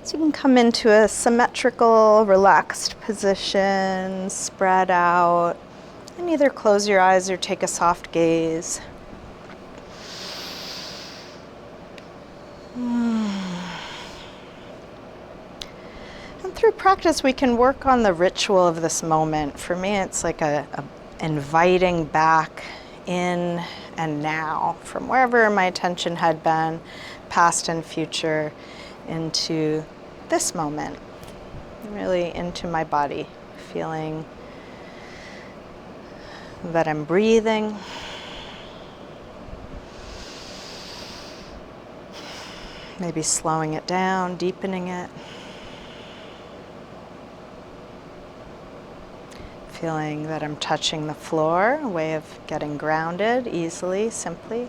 So you can come into a symmetrical, relaxed position, spread out, and either close your eyes or take a soft gaze. And through practice, we can work on the ritual of this moment. For me, it's like a inviting back in and now from wherever my attention had been, past and future, into this moment, really into my body, feeling that I'm breathing, maybe slowing it down, deepening it, feeling that I'm touching the floor, a way of getting grounded easily, simply.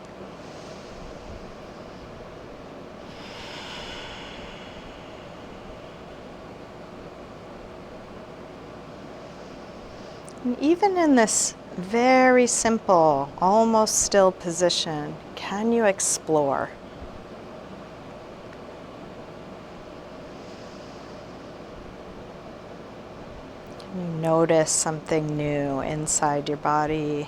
And even in this very simple, almost still position, can you explore? Can you notice something new inside your body?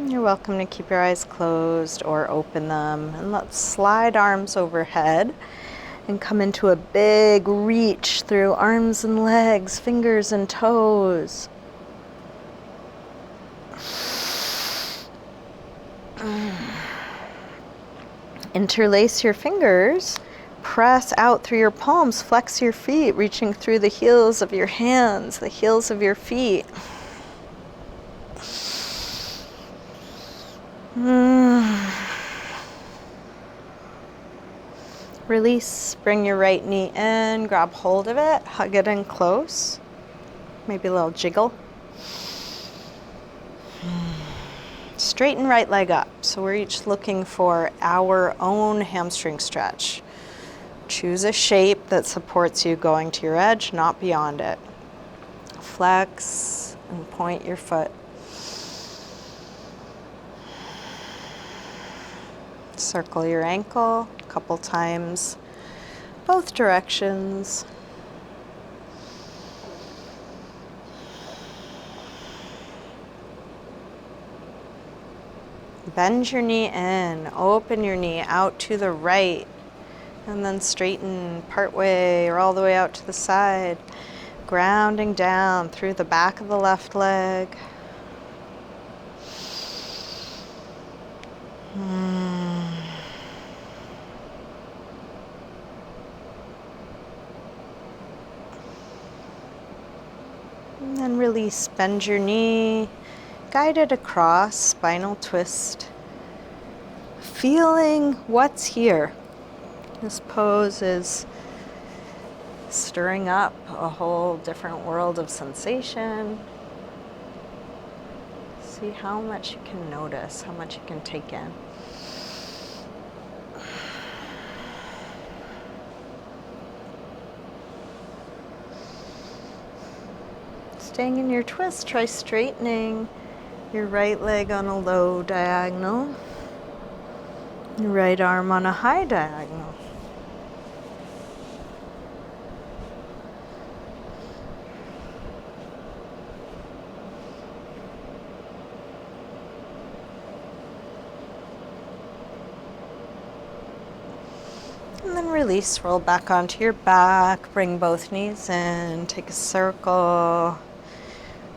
You're welcome to keep your eyes closed or open them, and let's slide arms overhead and come into a big reach through arms and legs, fingers and toes. Interlace your fingers, press out through your palms, flex your feet, reaching through the heels of your hands, the heels of your feet. Release, bring your right knee in, grab hold of it, hug it in close, maybe a little jiggle. Straighten right leg up. So we're each looking for our own hamstring stretch. Choose a shape that supports you going to your edge, not beyond it. Flex and point your foot. Circle your ankle a couple times, both directions. Bend your knee in, open your knee out to the right, and then straighten partway or all the way out to the side, grounding down through the back of the left leg. And then release, bend your knee, guide it across, spinal twist. Feeling what's here. This pose is stirring up a whole different world of sensation. See how much you can notice, how much you can take in. Staying in your twist, try straightening your right leg on a low diagonal, your right arm on a high diagonal. And then release, roll back onto your back, bring both knees in, take a circle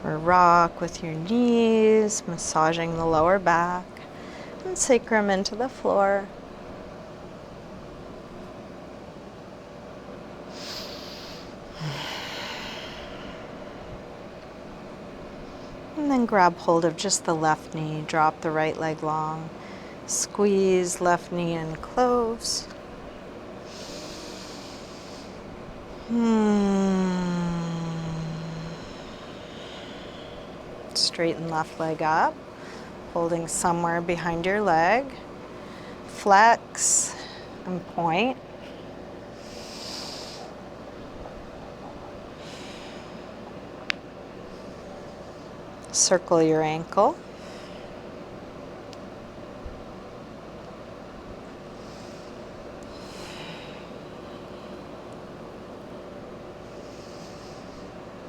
or rock with your knees, massaging the lower back and sacrum into the floor. And then grab hold of just the left knee, drop the right leg long, squeeze left knee in close. Straighten left leg up, holding somewhere behind your leg. Flex and point. Circle your ankle.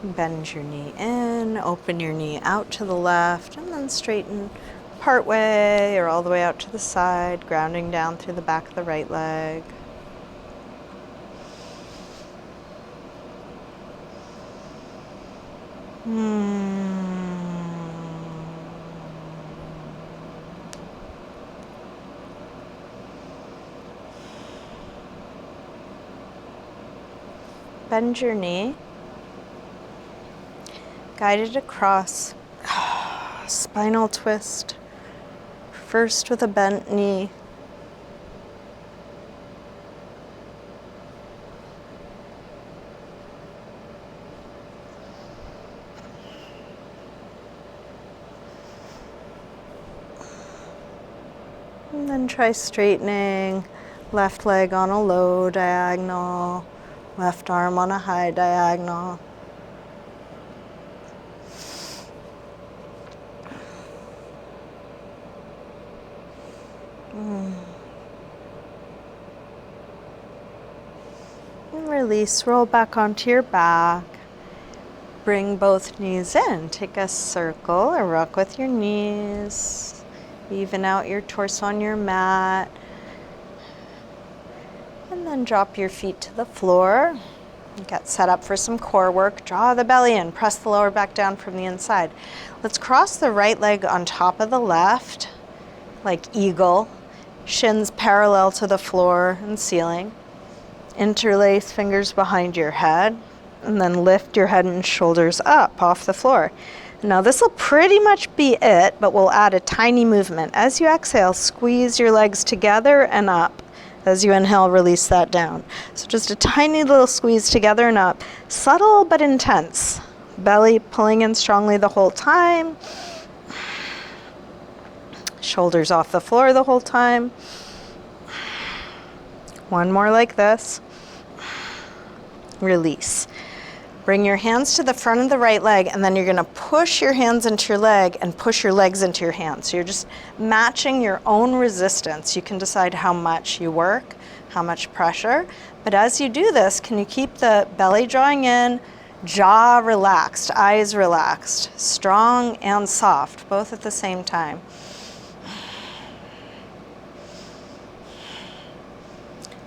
Bend your knee in, open your knee out to the left, and then straighten part way or all the way out to the side, grounding down through the back of the right leg. Bend your knee. Guide it across. Spinal twist. First with a bent knee. And then try straightening. Left leg on a low diagonal. Left arm on a high diagonal. And release, roll back onto your back. Bring both knees in. Take a circle or rock with your knees. Even out your torso on your mat. And then drop your feet to the floor. Get set up for some core work. Draw the belly in. Press the lower back down from the inside. Let's cross the right leg on top of the left, like eagle. Shins parallel to the floor and ceiling. Interlace fingers behind your head. And then lift your head and shoulders up off the floor. Now this will pretty much be it, but we'll add a tiny movement. As you exhale, squeeze your legs together and up. As you inhale, release that down. So just a tiny little squeeze together and up. Subtle but intense. Belly pulling in strongly the whole time. Shoulders off the floor the whole time. One more like this. Release. Bring your hands to the front of the right leg, and then you're going to push your hands into your leg and push your legs into your hands. So you're just matching your own resistance. You can decide how much you work, how much pressure. But as you do this, can you keep the belly drawing in, jaw relaxed, eyes relaxed, strong and soft, both at the same time.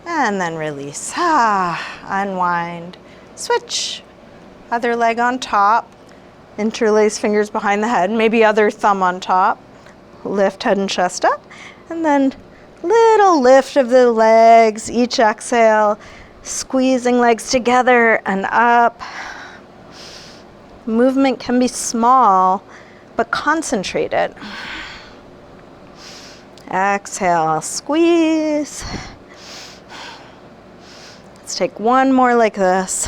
And then release. Unwind. Switch. Other leg on top. Interlace fingers behind the head. Maybe other thumb on top. Lift head and chest up. And then little lift of the legs. Each exhale. Squeezing legs together and up. Movement can be small, but concentrated. Exhale. Squeeze. Let's take one more like this.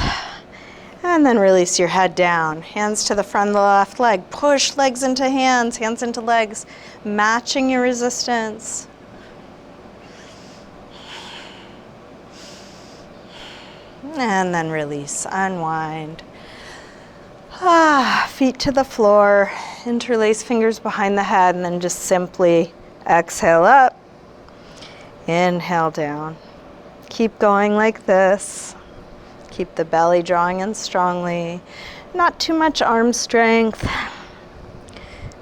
And then release your head down. Hands to the front of the left leg. Push legs into hands, hands into legs. Matching your resistance. And then release, unwind. Feet to the floor. Interlace fingers behind the head and then just simply exhale up. Inhale down. Keep going like this. Keep the belly drawing in strongly. Not too much arm strength.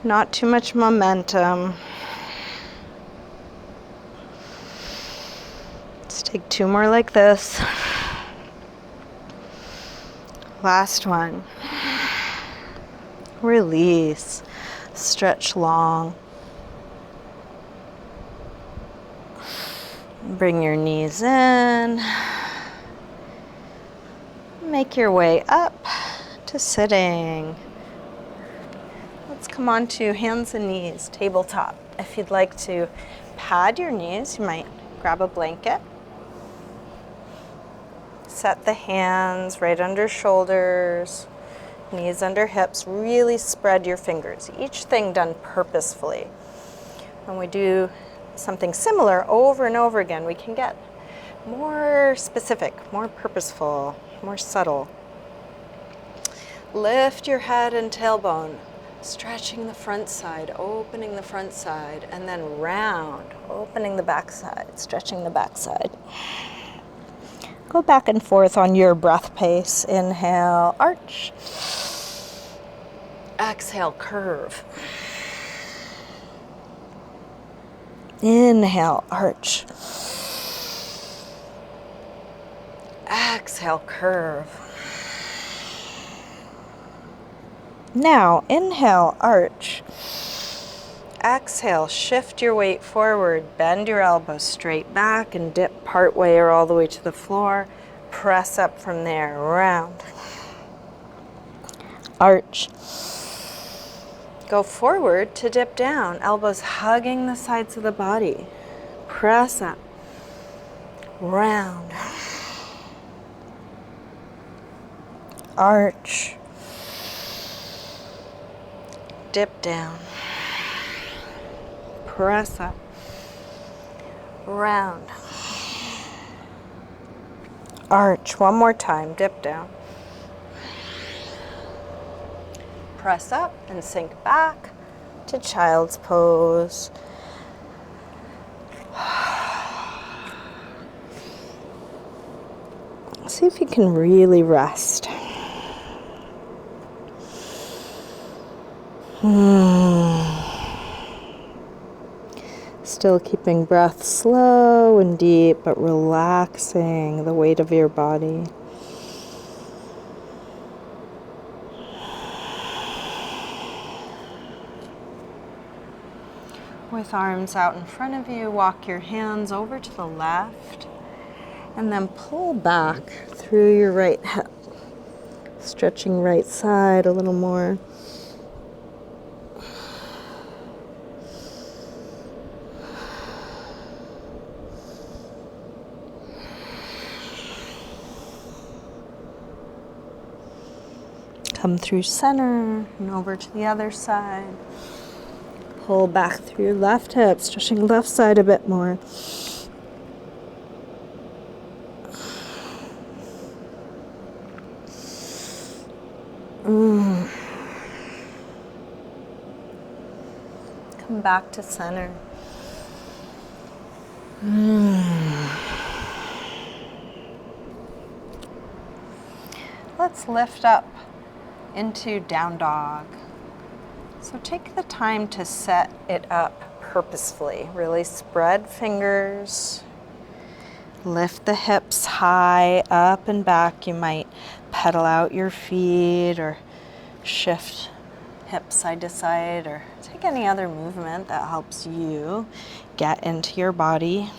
Not too much momentum. Let's take two more like this. Last one. Release. Stretch long. Bring your knees in. Make your way up to sitting. Let's come on to hands and knees, tabletop. If you'd like to pad your knees, you might grab a blanket. Set the hands right under shoulders, knees under hips. Really spread your fingers. Each thing done purposefully. When we do something similar over and over again, we can get more specific, more purposeful, more subtle. Lift your head and tailbone. Stretching the front side, opening the front side, and then round, opening the back side, stretching the back side. Go back and forth on your breath pace. Inhale, arch. Exhale, curve. Inhale, arch. Exhale, curve. Now, inhale, arch. Exhale, shift your weight forward, bend your elbows straight back and dip part way or all the way to the floor. Press up from there, round. Arch. Go forward to dip down, elbows hugging the sides of the body. Press up, round. Arch. Dip down. Press up. Round. Arch. One more time. Dip down. Press up and sink back to child's pose. See if you can really rest. Still keeping breath slow and deep, but relaxing the weight of your body. With arms out in front of you, walk your hands over to the left and then pull back through your right hip, stretching right side a little more. Come through center and over to the other side. Pull back through your left hip, stretching left side a bit more. Come back to center. Let's lift up into down dog. So take the time to set it up purposefully. Really spread fingers. Lift the hips high, up and back. You might pedal out your feet or shift hips side to side or take any other movement that helps you get into your body.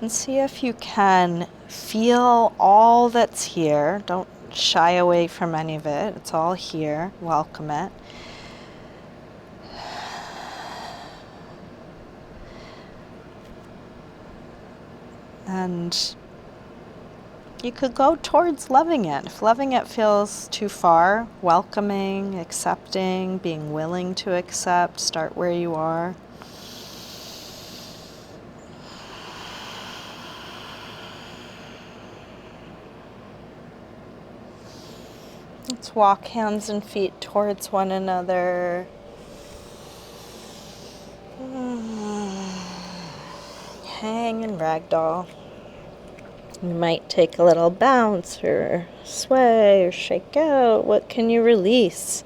And see if you can feel all that's here. Don't shy away from any of it. It's all here. Welcome it. And you could go towards loving it. If loving it feels too far, welcoming, accepting, being willing to accept, start where you are. Let's walk hands and feet towards one another. Hang and ragdoll. You might take a little bounce or sway or shake out. What can you release?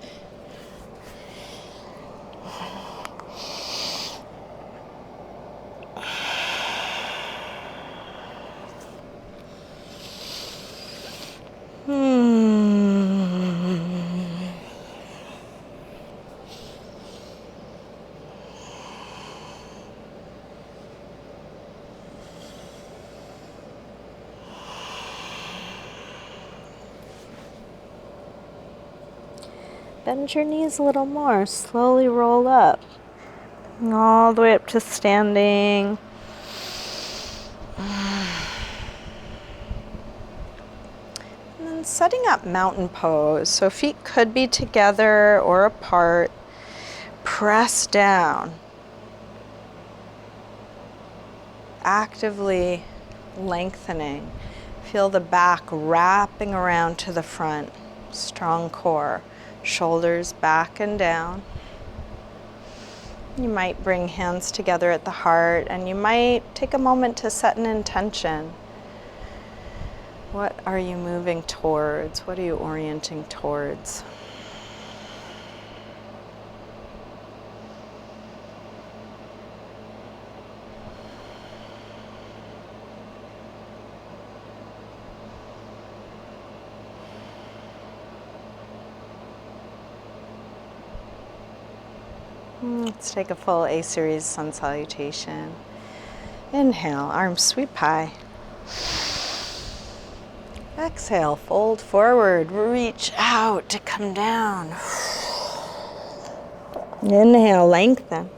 Bend your knees a little more. Slowly roll up. All the way up to standing. And then setting up mountain pose. So feet could be together or apart. Press down. Actively lengthening. Feel the back wrapping around to the front. Strong core. Shoulders back and down. You might bring hands together at the heart, and you might take a moment to set an intention. What are you moving towards? What are you orienting towards? Let's take a full A-series sun salutation. Inhale, arms sweep high. Exhale, fold forward, reach out to come down. Inhale, lengthen.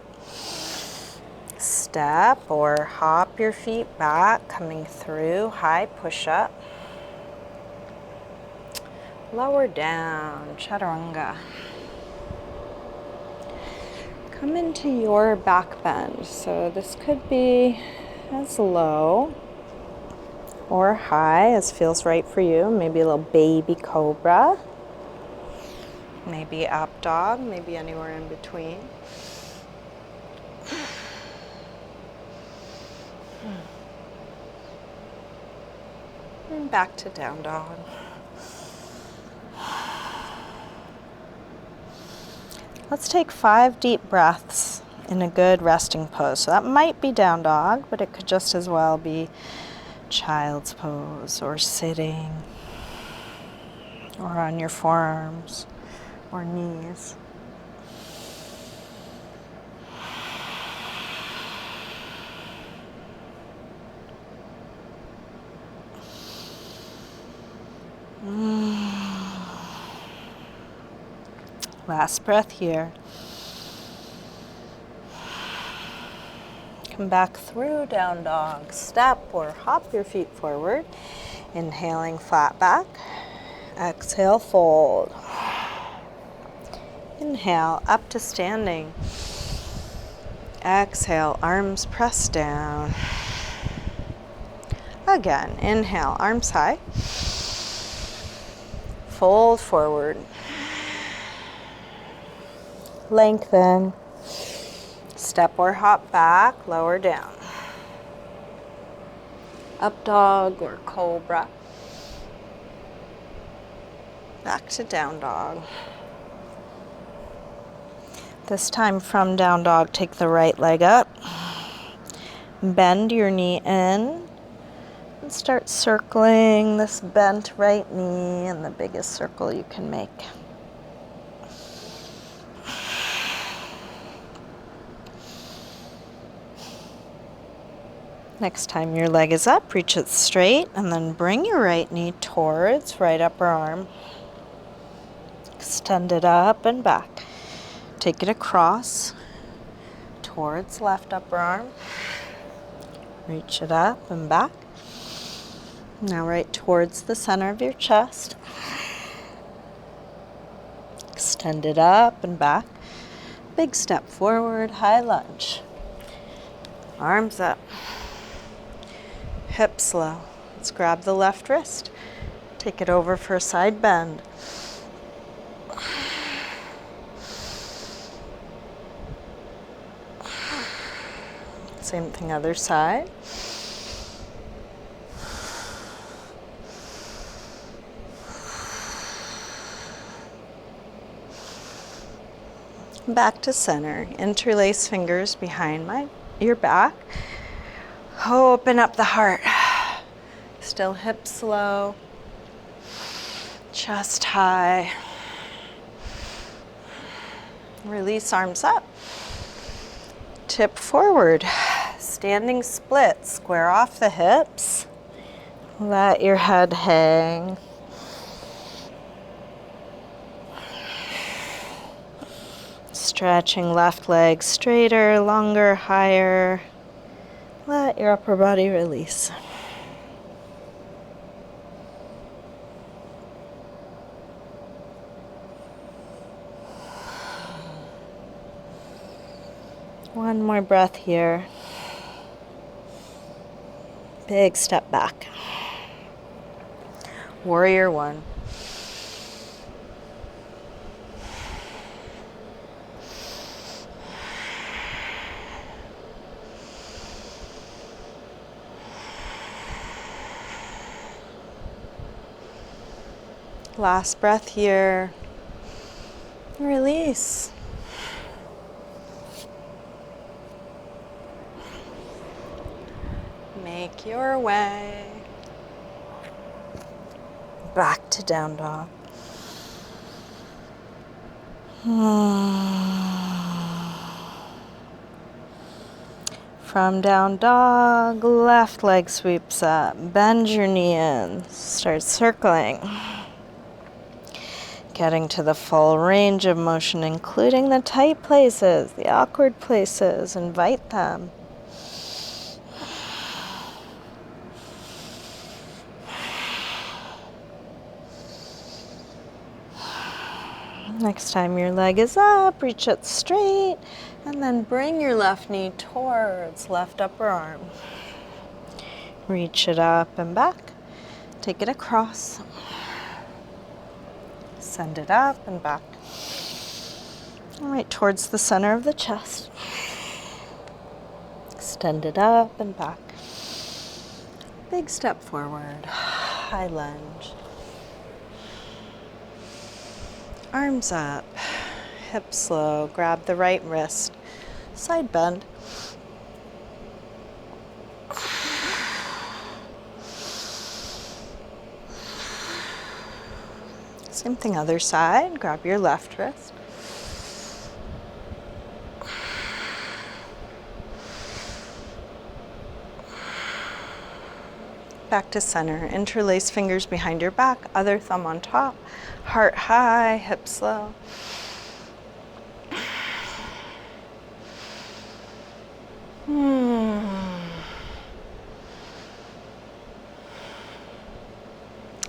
Step or hop your feet back, coming through, high push-up. Lower down, chaturanga. Come into your back bend. So this could be as low or high as feels right for you. Maybe a little baby cobra. Maybe up dog, maybe anywhere in between. And back to down dog. Let's take 5 deep breaths in a good resting pose. So that might be down dog, but it could just as well be child's pose or sitting or on your forearms or knees. Last breath here. Come back through down dog. Step or hop your feet forward. Inhaling flat back. Exhale, fold. Inhale, up to standing. Exhale, arms press down. Again, inhale, arms high. Fold forward. Lengthen. Step or hop back, lower down. Up dog or cobra. Back to down dog. This time from down dog, take the right leg up. Bend your knee in. And start circling this bent right knee in the biggest circle you can make. Next time your leg is up, reach it straight and then bring your right knee towards right upper arm. Extend it up and back. Take it across towards left upper arm. Reach it up and back. Now right towards the center of your chest. Extend it up and back. Big step forward, high lunge. Arms up. Hips low. Let's grab the left wrist. Take it over for a side bend. Same thing other side. Back to center. Interlace fingers behind your back. Open up the heart. Still hips low. Chest high. Release arms up. Tip forward. Standing split. Square off the hips. Let your head hang. Stretching left leg straighter, longer, higher. Let your upper body release. One more breath here. Big step back. Warrior one. Last breath here. Release. Make your way back to down dog. From down dog, left leg sweeps up. Bend your knee in. Start circling. Getting to the full range of motion, including the tight places, the awkward places. Invite them. Next time your leg is up, reach it straight, and then bring your left knee towards left upper arm. Reach it up and back. Take it across. Send it up and back. All right, towards the center of the chest. Extend it up and back. Big step forward. High lunge. Arms up, hips low, grab the right wrist, side bend. Same thing other side, grab your left wrist. Back to center, interlace fingers behind your back, other thumb on top, heart high, hips low.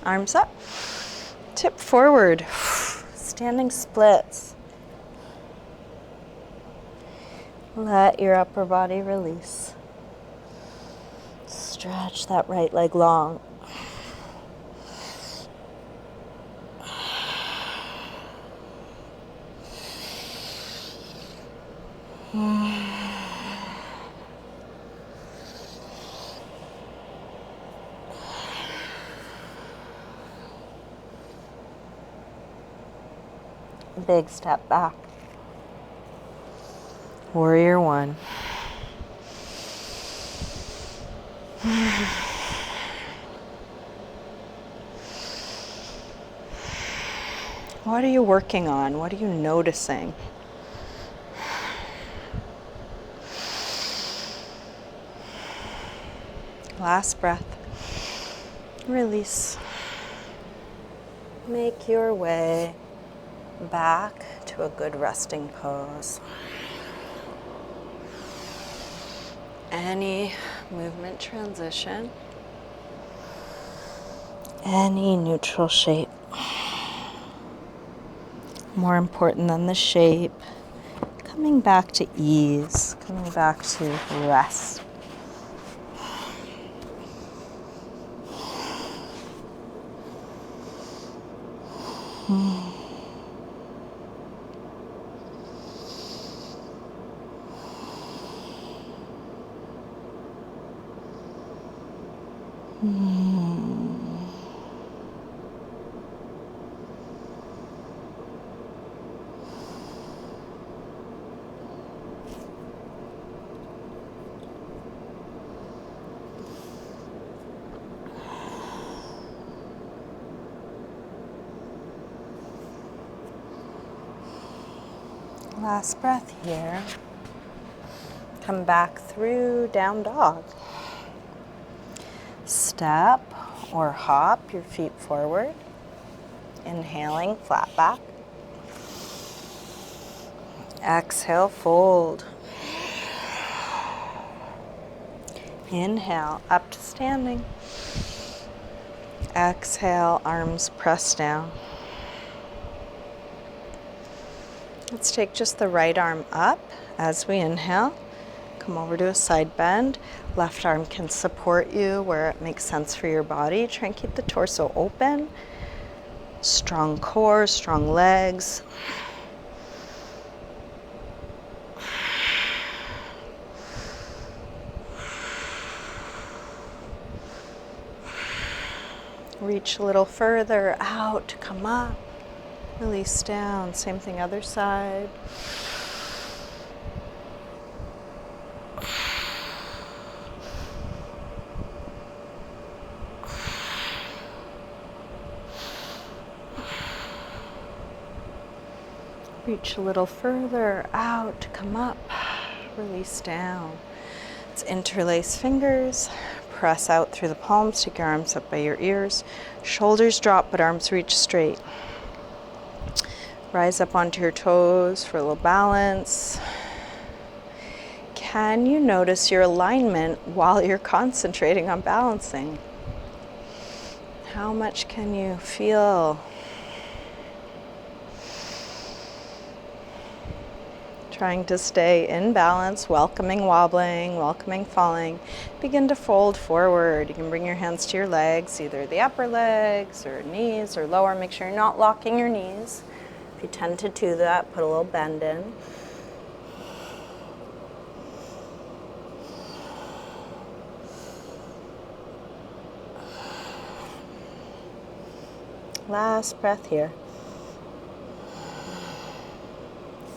Arms up, tip forward, standing splits. Let your upper body release. Stretch that right leg long. Big step back. Warrior one. What are you working on? What are you noticing? Last breath. Release. Make your way back to a good resting pose. Any movement transition, any neutral shape. More important than the shape, coming back to ease, coming back to rest. Last breath here. Come back through down dog. Step or hop your feet forward. Inhaling, flat back. Exhale, fold. Inhale, up to standing. Exhale, arms press down. Let's take just the right arm up as we inhale. Come over to a side bend. Left arm can support you where it makes sense for your body. Try and keep the torso open. Strong core, strong legs. Reach a little further out to come up. Release down. Same thing, other side. Reach a little further out to come up. Release down. Let's interlace fingers. Press out through the palms. Take your arms up by your ears. Shoulders drop, but arms reach straight. Rise up onto your toes for a little balance. Can you notice your alignment while you're concentrating on balancing? How much can you feel? Trying to stay in balance, welcoming wobbling, welcoming falling. Begin to fold forward. You can bring your hands to your legs, either the upper legs or knees or lower. Make sure you're not locking your knees. If you tend to do that, put a little bend in. Last breath here.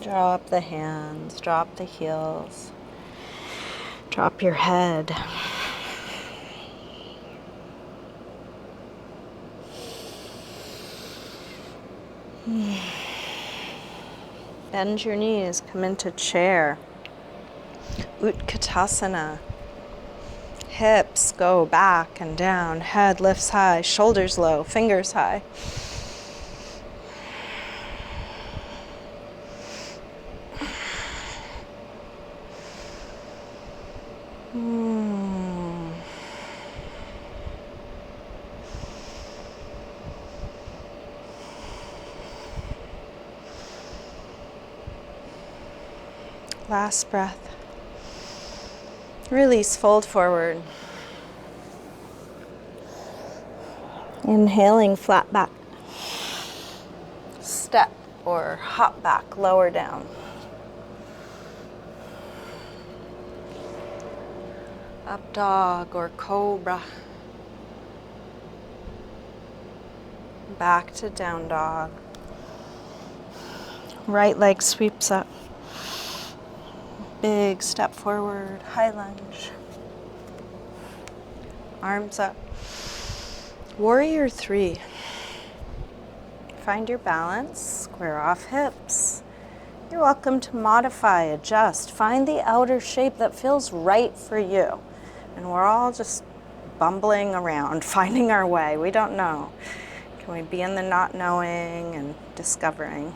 Drop the hands, drop the heels, drop your head. Bend your knees, come into chair. Utkatasana. Hips go back and down, head lifts high, shoulders low, fingers high. Last breath. Release, fold forward. Inhaling, flat back. Step or hop back, lower down. Up dog or cobra. Back to down dog. Right leg sweeps up. Big step forward, high lunge. Arms up. Warrior 3. Find your balance, square off hips. You're welcome to modify, adjust, find the outer shape that feels right for you. And we're all just bumbling around, finding our way. We don't know. Can we be in the not knowing and discovering?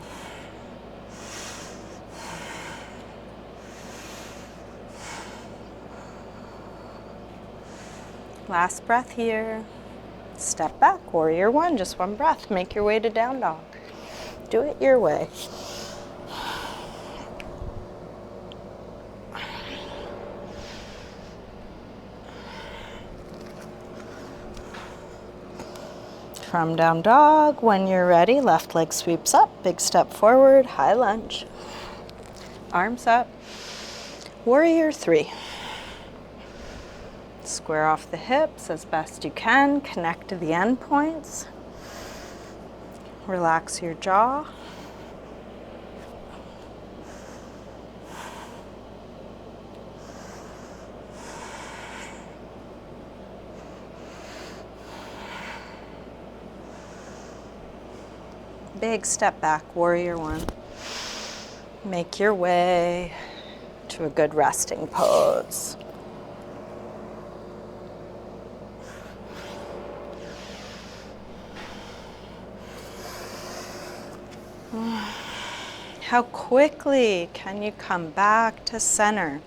Last breath here. Step back, warrior 1, just one breath. Make your way to down dog. Do it your way. From down dog, when you're ready, left leg sweeps up, big step forward, high lunge. Arms up. Warrior 3. Square off the hips as best you can. Connect to the end points. Relax your jaw. Big step back, warrior 1. Make your way to a good resting pose. How quickly can you come back to center?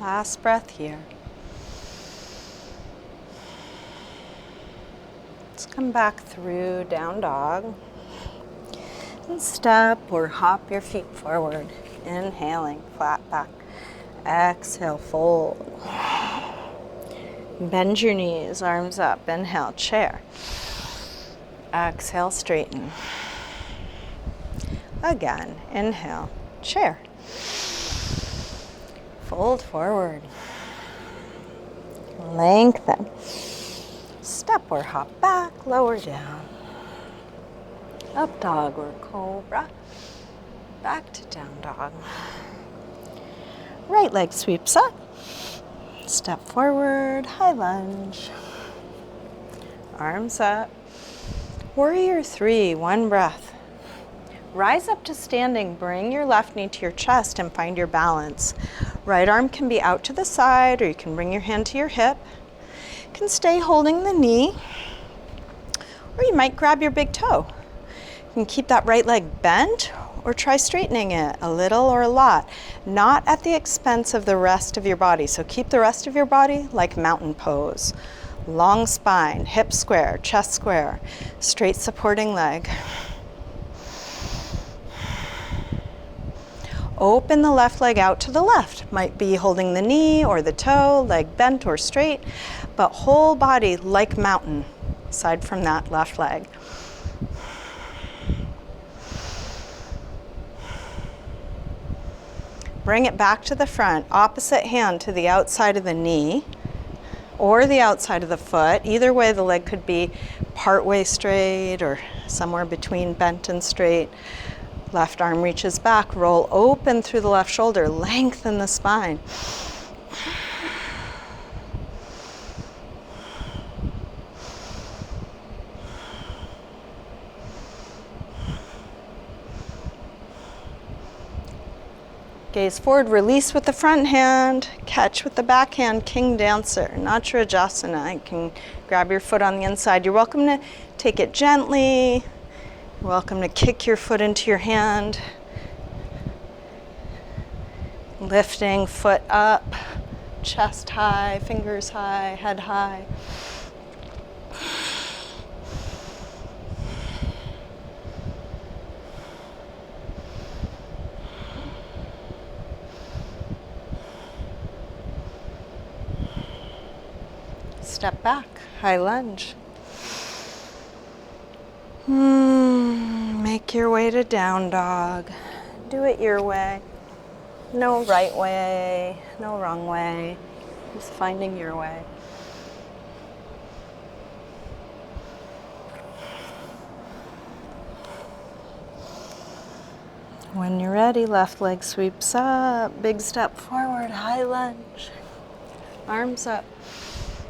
Last breath here. Let's come back through down dog. And step or hop your feet forward. Inhaling, flat back. Exhale, fold. Bend your knees, arms up. Inhale, chair. Exhale, straighten. Again, inhale, chair. Fold forward. Lengthen. Step or hop back, lower down. Up dog or cobra. Back to down dog. Right leg sweeps up. Step forward, high lunge. Arms up. Warrior 3, one breath. Rise up to standing, bring your left knee to your chest and find your balance. Right arm can be out to the side, or you can bring your hand to your hip. You can stay holding the knee, or you might grab your big toe. You can keep that right leg bent, or try straightening it a little or a lot, not at the expense of the rest of your body. So keep the rest of your body like mountain pose. Long spine, hips square, chest square, straight supporting leg. Open the left leg out to the left. Might be holding the knee or the toe, leg bent or straight, but whole body like mountain, aside from that left leg. Bring it back to the front, opposite hand to the outside of the knee or the outside of the foot. Either way, the leg could be partway straight or somewhere between bent and straight. Left arm reaches back, roll open through the left shoulder, lengthen the spine. Gaze forward, release with the front hand, catch with the back hand, king dancer, Natrajasana. You can grab your foot on the inside. You're welcome to take it gently. You're welcome to kick your foot into your hand. Lifting foot up, chest high, fingers high, head high. Step back, high lunge. Make your way to down dog. Do it your way. No right way, no wrong way. Just finding your way. When you're ready, left leg sweeps up, big step forward, high lunge. Arms up.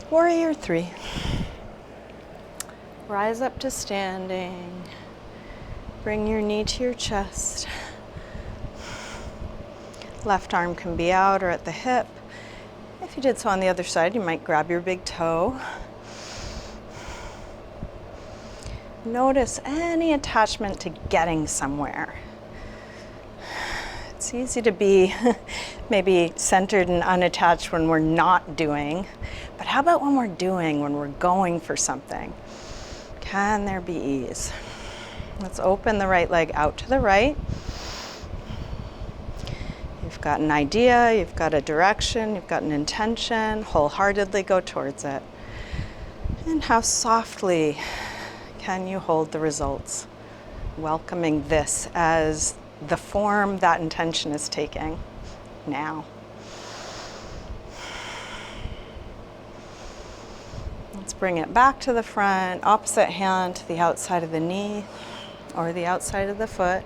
Warrior 3. Rise up to standing. Bring your knee to your chest. Left arm can be out or at the hip. If you did so on the other side, you might grab your big toe. Notice any attachment to getting somewhere. It's easy to be maybe centered and unattached when we're not doing, but how about when we're doing, when we're going for something? Can there be ease? Let's open the right leg out to the right. You've got an idea, you've got a direction, you've got an intention, wholeheartedly go towards it. And how softly can you hold the results, welcoming this as the form that intention is taking now. Let's bring it back to the front, opposite hand to the outside of the knee or the outside of the foot.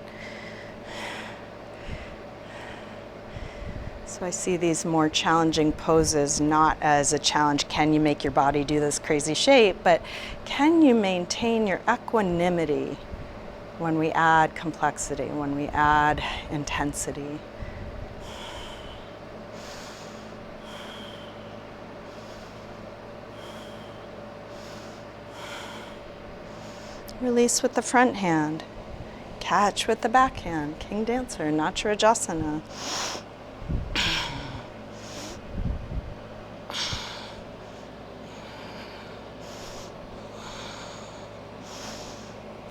So I see these more challenging poses not as a challenge, can you make your body do this crazy shape, but can you maintain your equanimity when we add complexity, when we add intensity. Release with the front hand. Catch with the back hand. King Dancer, Natrajasana.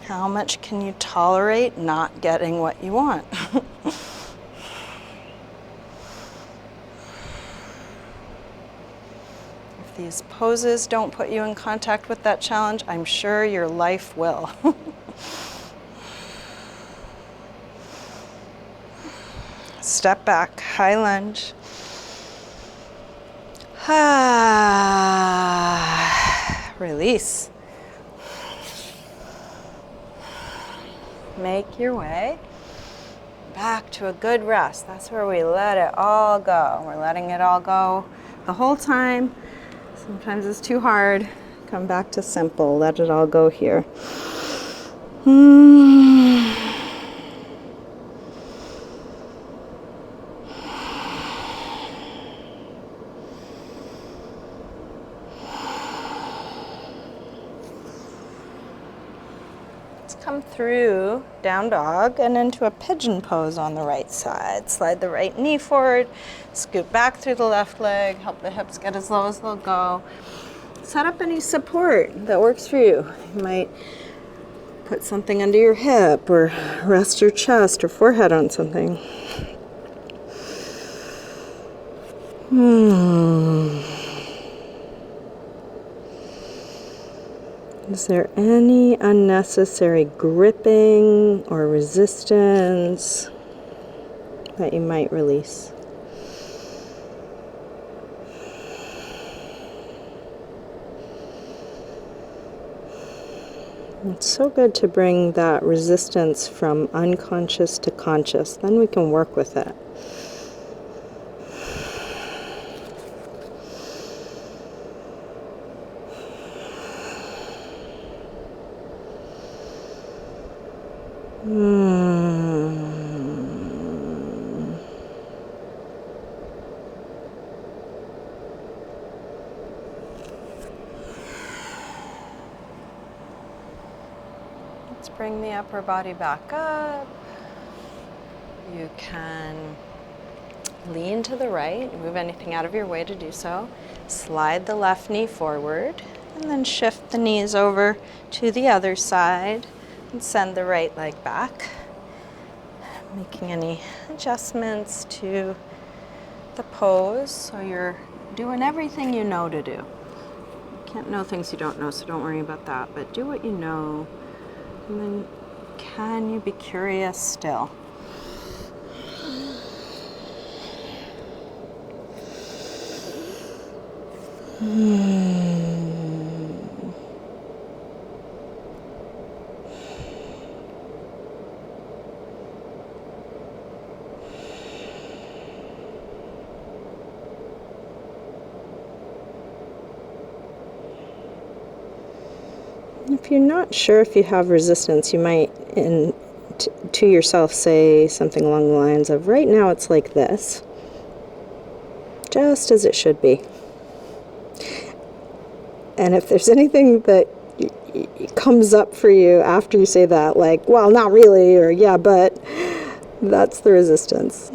How much can you tolerate not getting what you want? If these poses don't put you in contact with that challenge, I'm sure your life will. Step back, high lunge. Release. Make your way back to a good rest. That's where we let it all go. We're letting it all go the whole time. Sometimes it's too hard. Come back to simple. Let it all go here. Come through down dog and into a pigeon pose on the right side. Slide the right knee forward, scoot back through the left leg, help the hips get as low as they'll go. Set up any support that works for you. You might put something under your hip or rest your chest or forehead on something. Is there any unnecessary gripping or resistance that you might release? It's so good to bring that resistance from unconscious to conscious. Then we can work with it. Let's bring the upper body back up. You can lean to the right, move anything out of your way to do so. Slide the left knee forward and then shift the knees over to the other side and send the right leg back. Making any adjustments to the pose so you're doing everything you know to do. You can't know things you don't know, so don't worry about that, but do what you know. And then can you be curious still? If you're not sure if you have resistance, you might to yourself say something along the lines of, right now it's like this, just as it should be. And if there's anything that comes up for you after you say that, like, well, not really, or yeah, but, that's the resistance.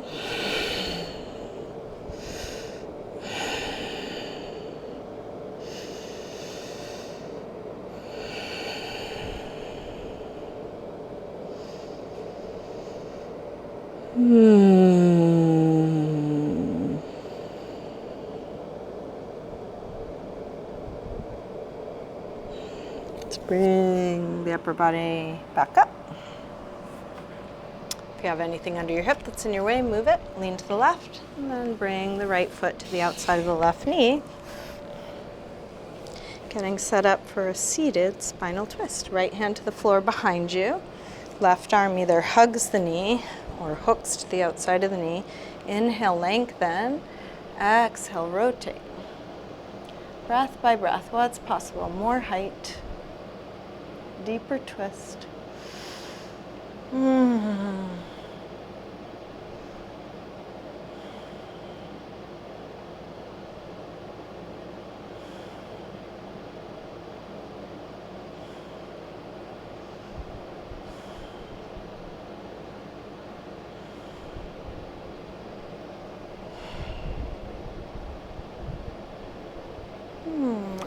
Let's bring the upper body back up. If you have anything under your hip that's in your way, move it. Lean to the left, and then bring the right foot to the outside of the left knee. Getting set up for a seated spinal twist. Right hand to the floor behind you. Left arm either hugs the knee or hooks to the outside of the knee. Inhale, lengthen. Exhale, rotate. Breath by breath, what's possible? More height. Deeper twist.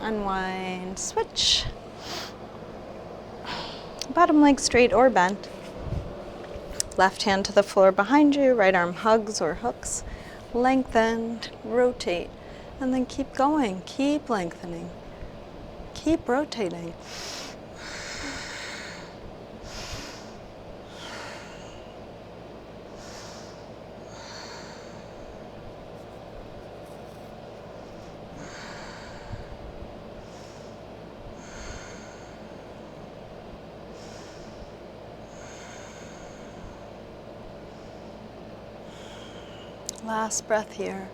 Unwind, switch. Bottom leg straight or bent. Left hand to the floor behind you, right arm hugs or hooks. Lengthen, rotate, and then keep going. Keep lengthening. Keep rotating. Last breath here.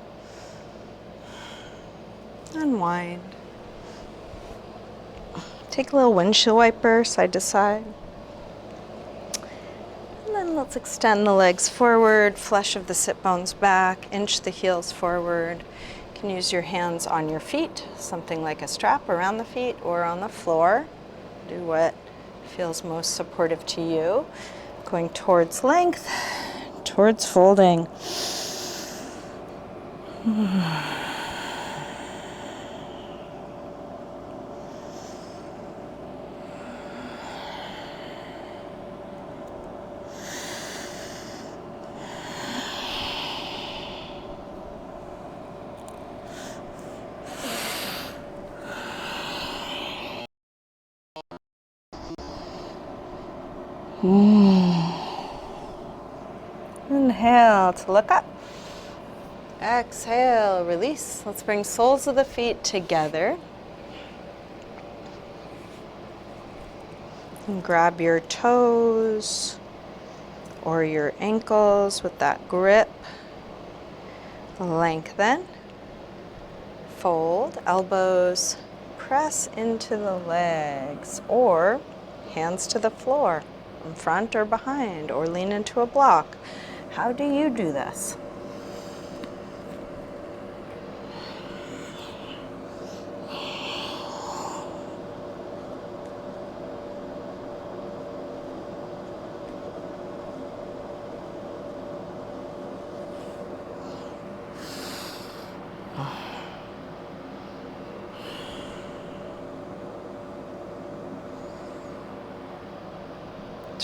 Unwind. Take a little windshield wiper side to side. And then let's extend the legs forward, flesh of the sit bones back, inch the heels forward. You can use your hands on your feet, something like a strap around the feet or on the floor. Do what feels most supportive to you. Going towards length, towards folding. Inhale to look up. Exhale, release. Let's bring soles of the feet together. And grab your toes or your ankles with that grip. Lengthen. Fold, elbows press into the legs, or hands to the floor, in front or behind, or lean into a block. How do you do this?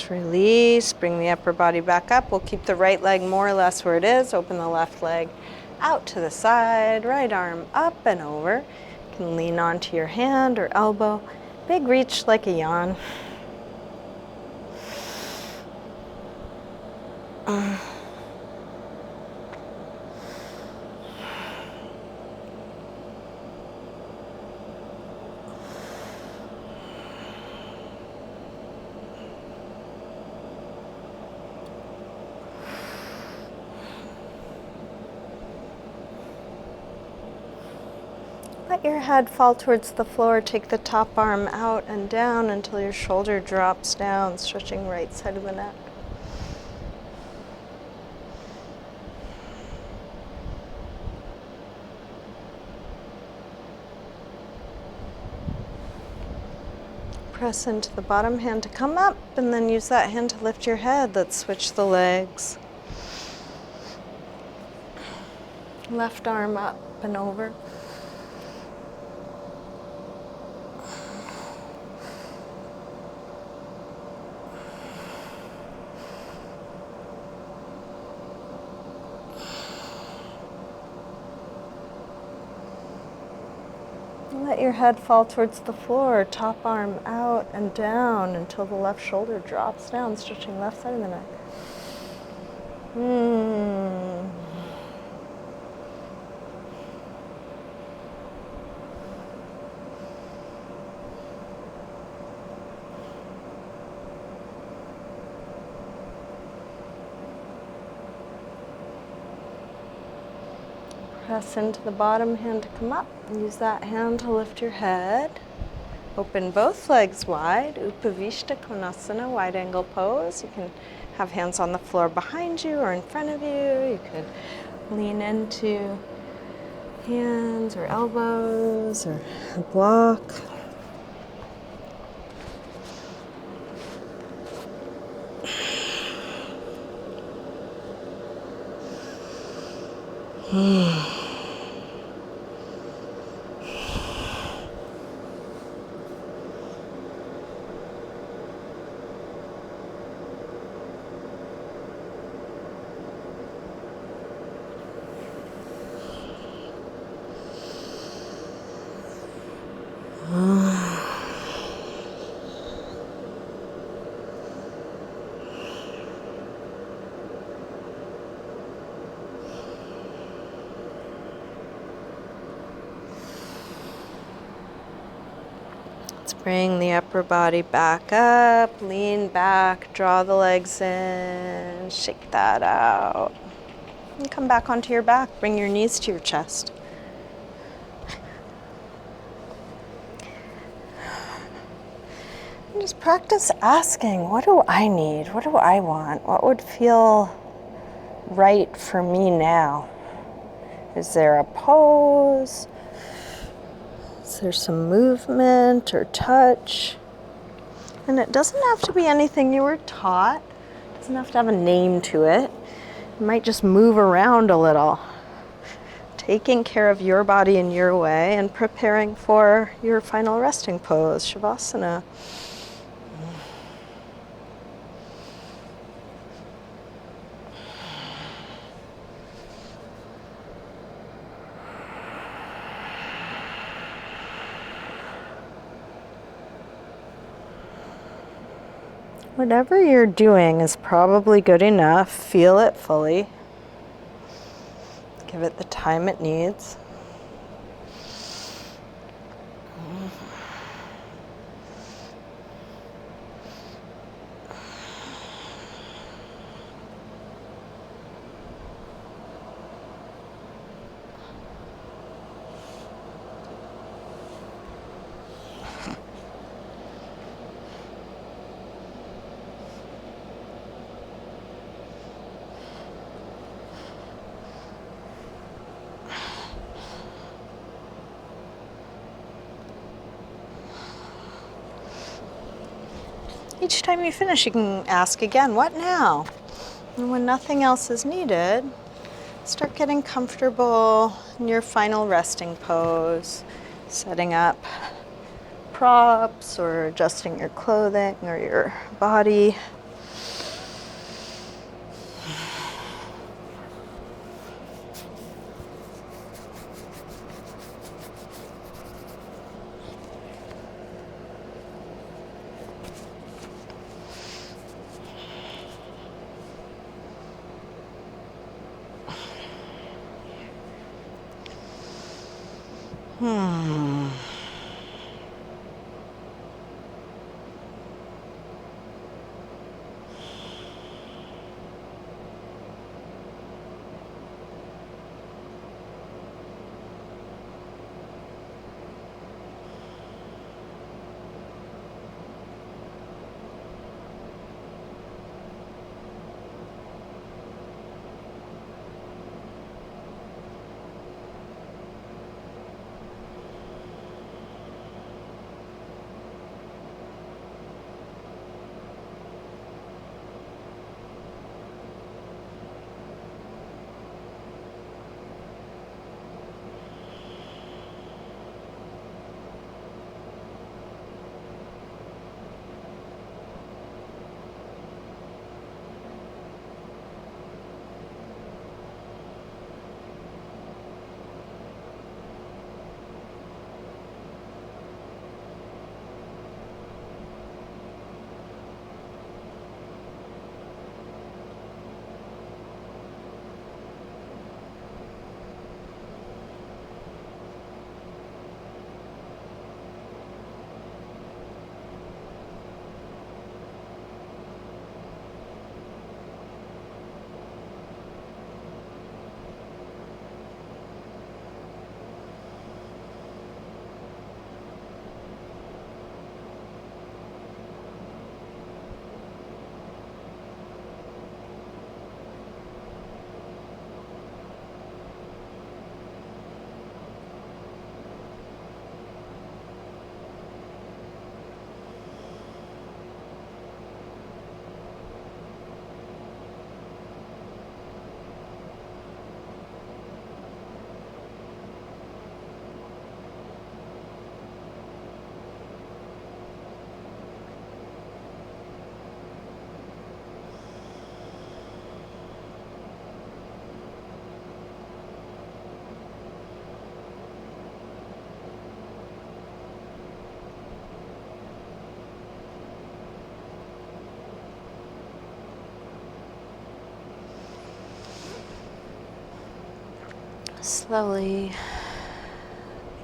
Release, bring the upper body back up. We'll keep the right leg more or less where it is. Open the left leg out to the side, right arm up and over. You can lean onto your hand or elbow. Big reach like a yawn. Let your head fall towards the floor. Take the top arm out and down until your shoulder drops down, stretching right side of the neck. Press into the bottom hand to come up, and then use that hand to lift your head. Let's switch the legs. Left arm up and over. Let your head fall towards the floor, top arm out and down until the left shoulder drops down, stretching left side of the neck. Press into the bottom hand to come up. Use that hand to lift your head. Open both legs wide. Upavishta Konasana, wide angle pose. You can have hands on the floor behind you or in front of you. You could lean into hands or elbows or a block. Bring the upper body back up, lean back, draw the legs in, shake that out. And come back onto your back, bring your knees to your chest. And just practice asking, what do I need? What do I want? What would feel right for me now? Is there a pose? Is there some movement or touch? And it doesn't have to be anything you were taught. It doesn't have to have a name to it. You might just move around a little, taking care of your body in your way and preparing for your final resting pose, Shavasana. Whatever you're doing is probably good enough. Feel it fully. Give it the time it needs. Each time you finish, you can ask again, what now? And when nothing else is needed, start getting comfortable in your final resting pose, setting up props or adjusting your clothing or your body. Slowly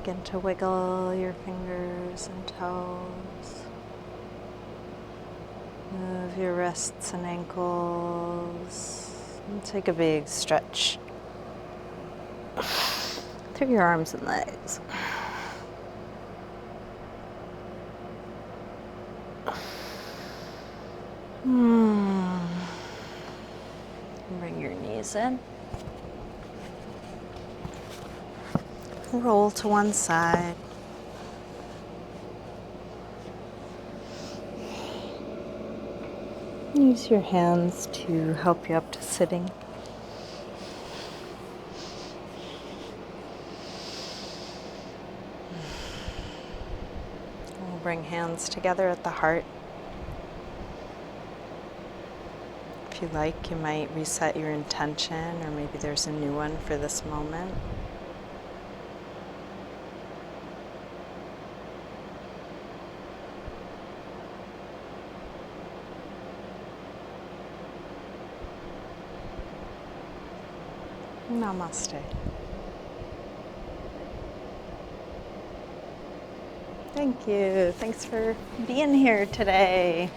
Begin to wiggle your fingers and toes. Move your wrists and ankles. And take a big stretch through your arms and legs. Bring your knees in. Roll to one side. Use your hands to help you up to sitting. We'll bring hands together at the heart. If you like, you might reset your intention, or maybe there's a new one for this moment. Namaste. Thank you. Thanks for being here today.